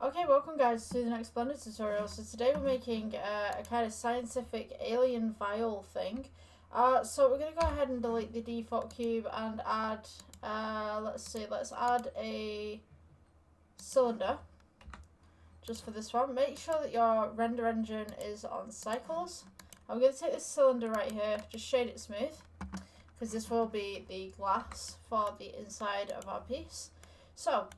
Okay, welcome guys to the next Blender tutorial. So today we're making a kind of scientific alien vial thing. So we're going to go ahead and delete the default cube and add, let's add a cylinder just for this one. Make sure that your render engine is on cycles. I'm going to take this cylinder right here, just shade it smooth, because this will be the glass for the inside of our piece. So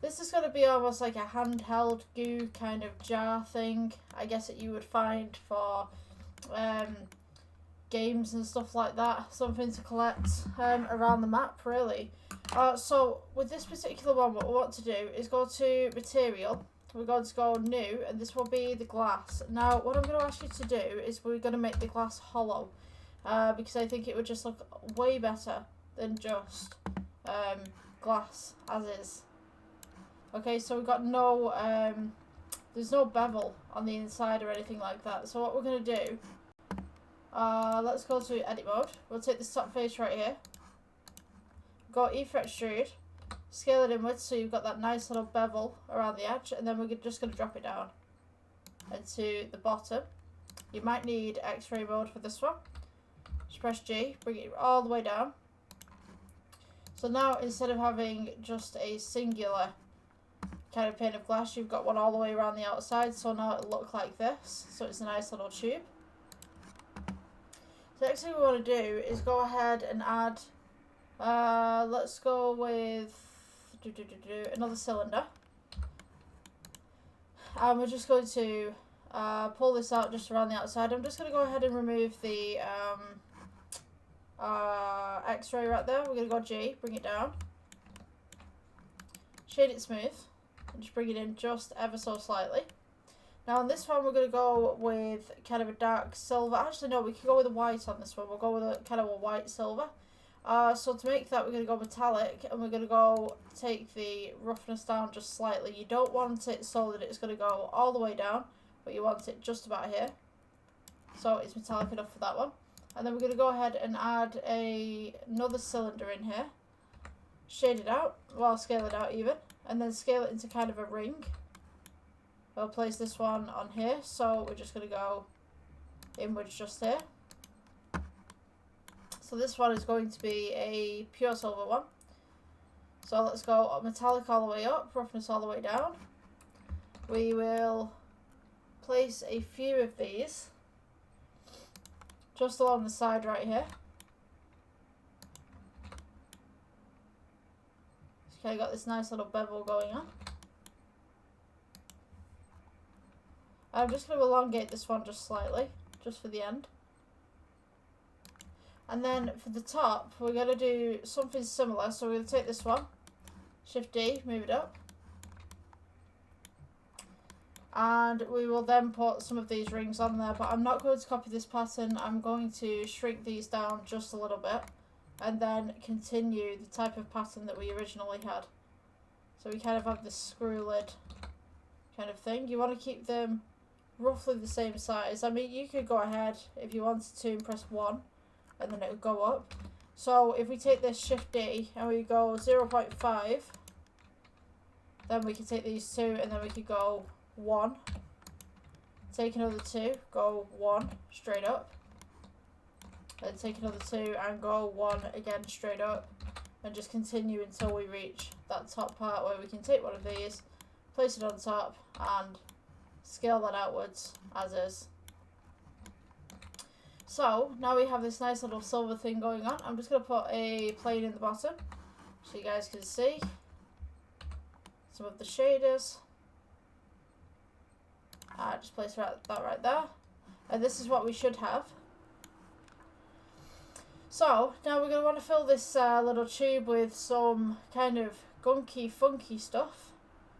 this is going to be almost like a handheld goo kind of jar thing, I guess, that you would find for games and stuff like that. Something to collect around the map, really. So with this particular one, what we want to do is go to material. We're going to go new, and this will be the glass. Now, what I'm going to ask you to do is we're going to make the glass hollow, because I think it would just look way better than just glass as is. Okay, so we've got no, there's no bevel on the inside or anything like that. So what we're going to do, let's go to edit mode. We'll take this top face right here. Go effect extrude, scale it inwards so you've got that nice little bevel around the edge. And then we're just going to drop it down into the bottom. You might need X-ray mode for this one. Just press G, bring it all the way down. So now instead of having just a singular kind of pane of glass, you've got one all the way around the outside, so now it'll look like this. So it's a nice little tube. So next thing we want to do is go ahead and add, let's go with another cylinder. And we're just going to pull this out just around the outside. I'm just going to go ahead and remove the X-ray right there. We're going to go G, bring it down, shade it smooth, and just bring it in just ever so slightly. Now on this one we're going to go with kind of a dark silver. Actually no, we can go with a white on this one. We'll go with a kind of a white silver. So to make that we're going to go metallic, and we're going to go take the roughness down just slightly. You don't want it so that it's going to go all the way down, but you want it just about here. So it's metallic enough for that one. And then we're going to go ahead and add another cylinder in here. Shade it out, well, scale it out even, and then scale it into kind of a ring. We'll place this one on here, so we're just going to go inwards just here. So this one is going to be a pure silver one. So let's go metallic all the way up, roughness all the way down. We will place a few of these just along the side right here. Okay, got this nice little bevel going on. I'm just going to elongate this one just slightly, just for the end. And then for the top, we're going to do something similar. So we're going to take this one, Shift D, move it up. And we will then put some of these rings on there, but I'm not going to copy this pattern. I'm going to shrink these down just a little bit and then continue the type of pattern that we originally had. So we kind of have this screw lid kind of thing. You want to keep them roughly the same size. I mean, you could go ahead if you wanted to and press 1 and then it would go up. So if we take this Shift D and we go 0.5, then we can take these two and then we could go 1, take another 2, go 1 straight up, then take another 2 and go 1 again straight up, and just continue until we reach that top part where we can take one of these, place it on top and scale that outwards as is. So now we have this nice little silver thing going on. I'm just going to put a plane in the bottom so you guys can see some of the shaders. Just place that right there. And this is what we should have. So now we're going to want to fill this little tube with some kind of gunky, funky stuff.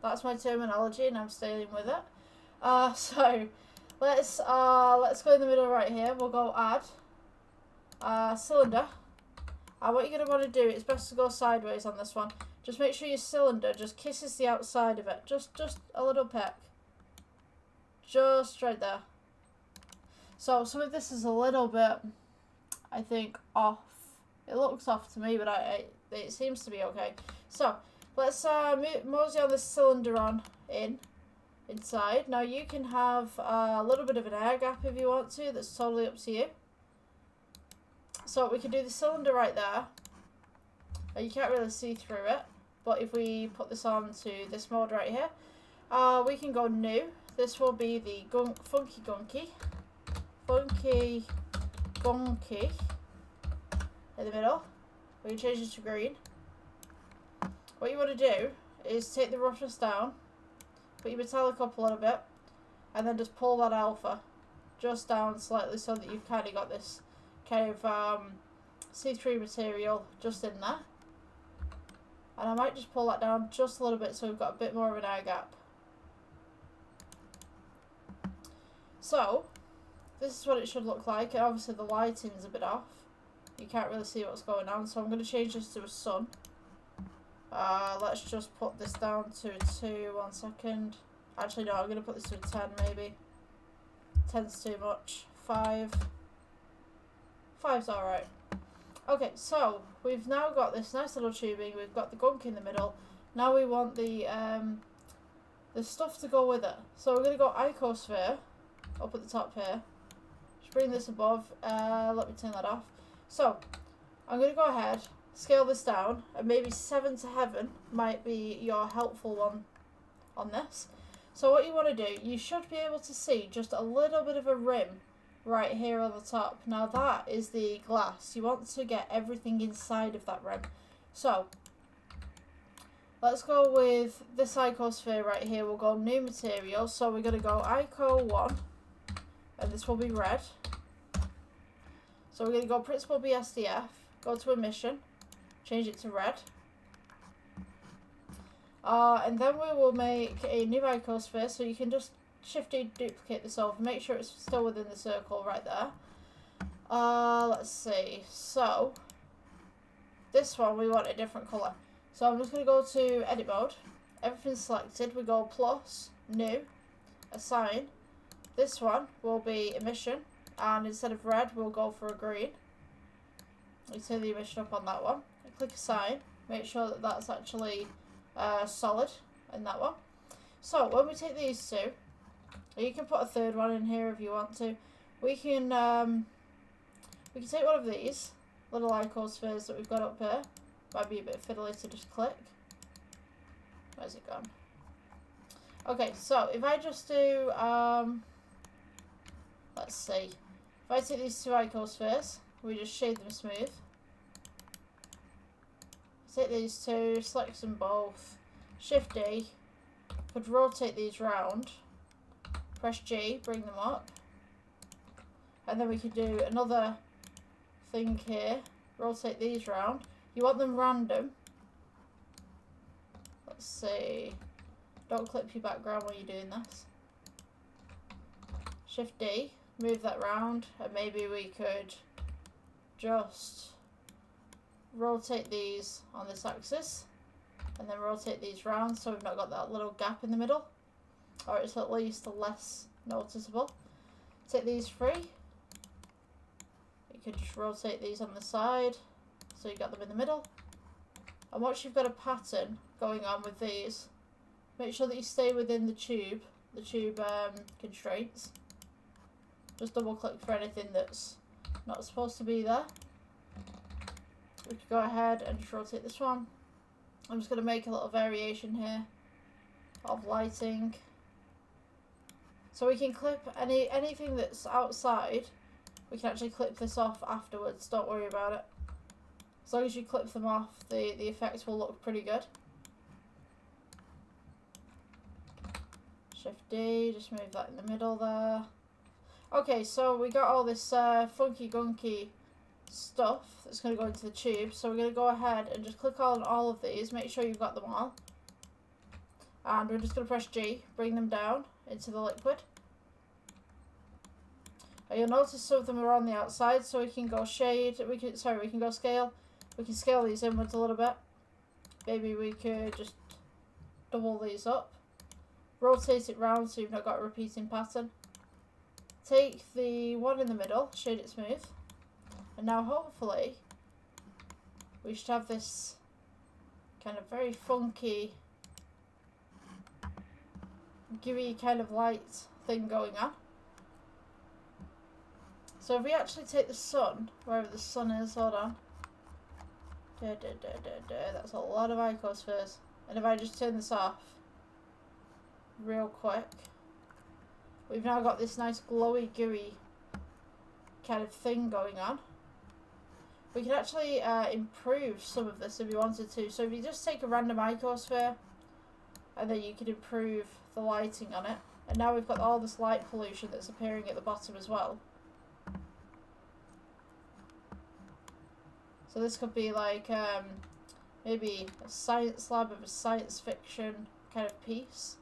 That's my terminology and I'm staying with it. So let's go in the middle right here. We'll go add cylinder. And what you're going to want to do, it's best to go sideways on this one. Just make sure your cylinder just kisses the outside of it. Just a little peck. Just right there. So some of this is a little bit, I think, off. It looks off to me, but it seems to be okay. So Let's mosey on this cylinder inside. Now you can have a little bit of an air gap if you want to. That's totally up to you. So we can do the cylinder right there. You can't really see through it, but if we put this on to this mode right here, we can go new. This will be the funky gunky in the middle. We can change it to green. What you want to do is take the roughness down, put your metallic up a little bit, and then just pull that alpha just down slightly so that you've kind of got this kind of see-through material just in there. And I might just pull that down just a little bit so we've got a bit more of an air gap. So, this is what it should look like, and obviously the lighting's a bit off. You can't really see what's going on, so I'm going to change this to a sun. Let's just put this down to a 2, 1 second. Actually no, I'm going to put this to a 10 maybe. 10's too much. 5. 5's alright. Okay, so we've now got this nice little tubing, we've got the gunk in the middle. Now we want the stuff to go with it. So we're going to go icosphere up at the top here. Just bring this above. Let me turn that off. So I'm going to go ahead, scale this down, and maybe 7 to heaven might be your helpful one on this. So what you want to do, you should be able to see just a little bit of a rim right here on the top. Now that is the glass. You want to get everything inside of that rim. So let's go with this icosphere right here. We'll go new material. So we're going to go ico 1, and this will be red. So we're going to go principal BSDF, go to emission, change it to red. And then we will make a new icosphere, so you can just Shift-D duplicate this over, make sure it's still within the circle right there. Let's see, so this one we want a different colour. So I'm just going to go to edit mode, everything's selected, we go plus, new, assign. This one will be emission, and instead of red we'll go for a green. You turn the emission up on that one, click assign, make sure that that's actually solid in that one. So when we take these two, you can put a third one in here if you want to. We can take one of these little icospheres that we've got up here. Might be a bit fiddly to just click. Where's it gone? Okay, so if I just do let's see. If I take these two icospheres, we just shade them smooth. Take these two, select them both, Shift-D, could rotate these round, press G, bring them up, and then we could do another thing here, rotate these round. You want them random. Let's see, don't clip your background while you're doing this. Shift-D, move that round, and maybe we could just rotate these on this axis and then rotate these round so we've not got that little gap in the middle, or it's at least less noticeable. Take these free, you could just rotate these on the side so you got them in the middle, and once you've got a pattern going on with these, make sure that you stay within the tube constraints. Just double click for anything that's not supposed to be there. We could go ahead and just rotate this one. I'm just going to make a little variation here of lighting. So we can clip anything that's outside. We can actually clip this off afterwards, don't worry about it. As long as you clip them off, the effects will look pretty good. Shift-D, just move that in the middle there. Okay, so we got all this funky gunky stuff that's going to go into the tube, so we're going to go ahead and just click on all of these, make sure you've got them all, and we're just going to press G, bring them down into the liquid. And you'll notice some of them are on the outside, so we can go shade, we can go scale, we can scale these inwards a little bit. Maybe we could just double these up, rotate it round so you've not got a repeating pattern. Take the one in the middle, shade it smooth. And now hopefully we should have this kind of very funky, gooey kind of light thing going on. So if we actually take the sun, wherever the sun is, hold on. That's a lot of icospheres. And if I just turn this off real quick, we've now got this nice glowy, gooey kind of thing going on. We can actually improve some of this if we wanted to. So if you just take a random icosphere, and then you can improve the lighting on it. And now we've got all this light pollution that's appearing at the bottom as well. So this could be like maybe a science lab of a science fiction kind of piece.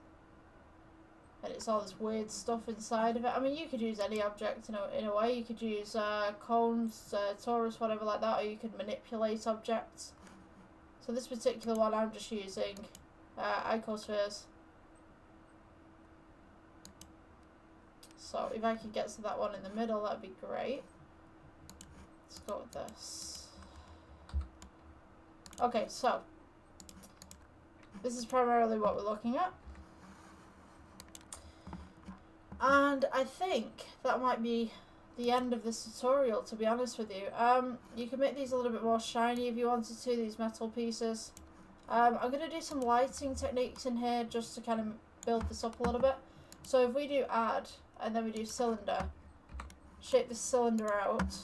And it's all this weird stuff inside of it. I mean, you could use any object in a way. You could use cones, torus, whatever like that, or you could manipulate objects. So this particular one, I'm just using icospheres. So if I could get to that one in the middle, that'd be great. Let's go with this. Okay, so this is primarily what we're looking at. And I think that might be the end of this tutorial, to be honest with you. You can make these a little bit more shiny if you wanted to, these metal pieces. I'm going to do some lighting techniques in here just to kind of build this up a little bit. So if we do add, and then we do cylinder, shape the cylinder out,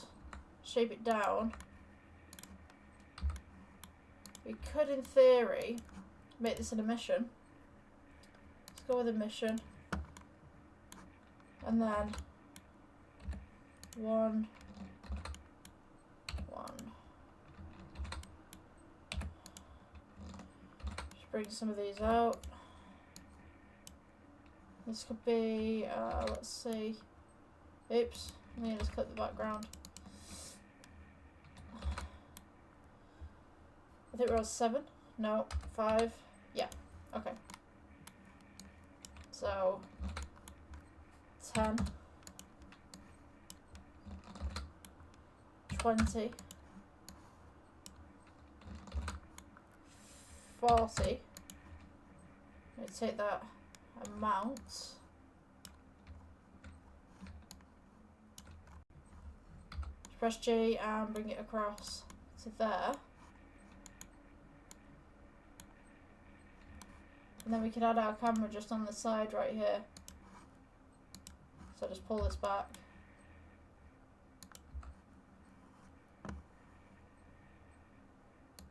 shape it down. We could, in theory, make this an emission. Let's go with emission. And then 1, 1. Just bring some of these out. This could be, let's see. Oops, let me just click the background. I think we're on 7. No, 5. Yeah, okay. So 10, 20, 40. Let's take that amount. Press G and bring it across to there. And then we can add our camera just on the side right here. So just pull this back.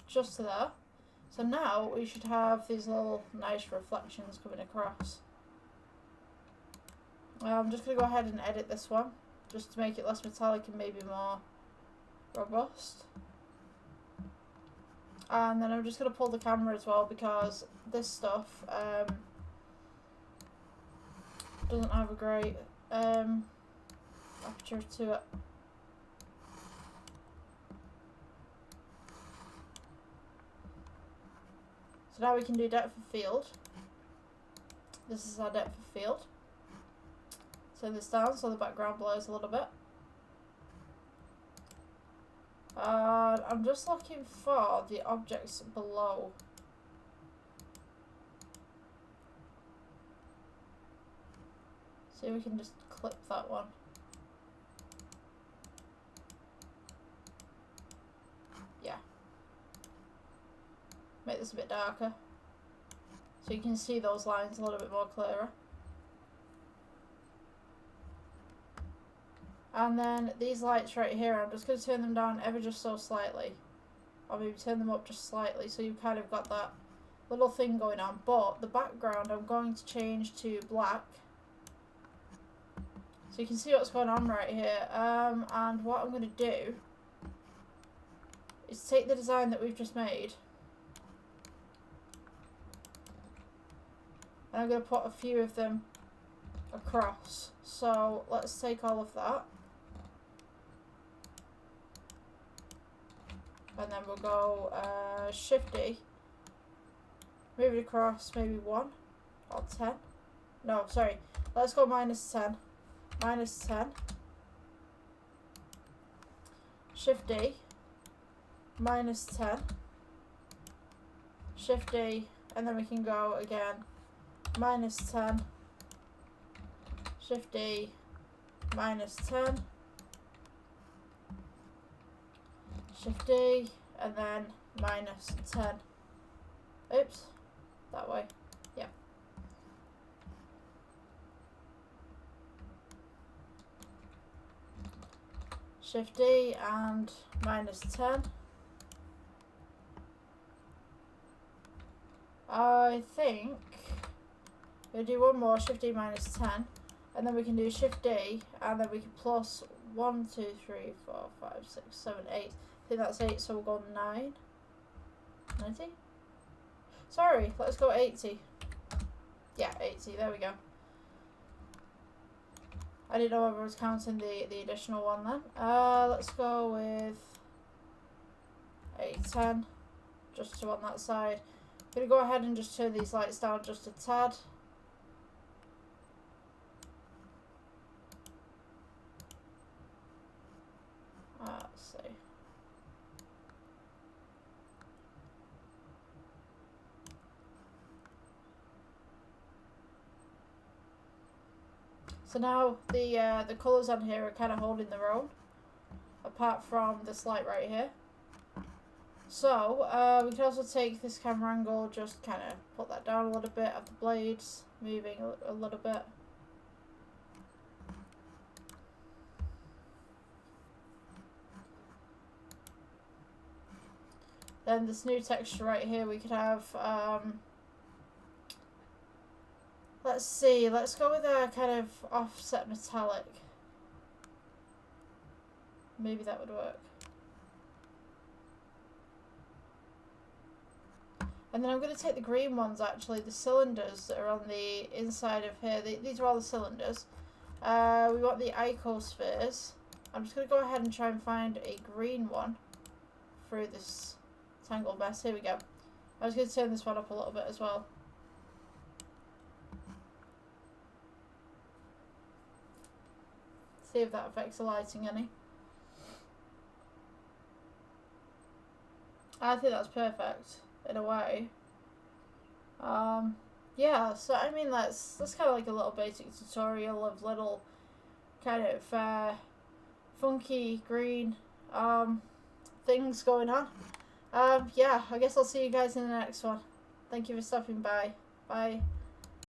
Just to there. So now we should have these little nice reflections coming across. I'm just going to go ahead and edit this one, just to make it less metallic and maybe more robust. And then I'm just going to pull the camera as well, because this stuff doesn't have a great aperture to it. So now we can do depth of field. This is our depth of field. Turn this down so the background blurs a little bit. I'm just looking for the objects below. See if we can just clip that one. Yeah. Make this a bit darker, so you can see those lines a little bit more clearer. And then these lights right here, I'm just going to turn them down ever just so slightly. Or maybe turn them up just slightly, so you've kind of got that little thing going on. But the background I'm going to change to black. So you can see what's going on right here. And what I'm going to do is take the design that we've just made. And I'm going to put a few of them across. So let's take all of that. And then we'll go Shift D, move it across maybe 1 or 10. No, sorry. Let's go -10. -10. Shift D, -10. Shift D, and then we can go again, -10, Shift D, -10, Shift D, and then -10. Oops, that way. Yeah. Shift D and -10. I think we'll do one more, Shift D -10, and then we can do Shift D, and then we can plus 1, 2, 3, 4, 5, 6, 7, 8. I think that's 8, so we'll go 9. 90? Sorry, let's go 80. Yeah, 80, there we go. I didn't know whether I was counting the additional one then. Let's go with 810, just to on that side. I'm going to go ahead and just turn these lights down just a tad. Let's see. So now the colours on here are kind of holding their own, apart from this light right here. So we can also take this camera angle, just kind of put that down a little bit, have the blades moving a little bit. Then this new texture right here, we could have, let's see, let's go with a kind of offset metallic. Maybe that would work. And then I'm going to take the green ones, actually, the cylinders that are on the inside of here. These are all the cylinders. We want the icospheres. I'm just going to go ahead and try and find a green one through this tangled mess. Here we go. I was going to turn this one up a little bit as well. See if that affects the lighting any. I think that's perfect in a way. Yeah, so I mean that's kind of like a little basic tutorial of little kind of funky green things going on. Yeah, I guess I'll see you guys in the next one. Thank you for stopping by. Bye.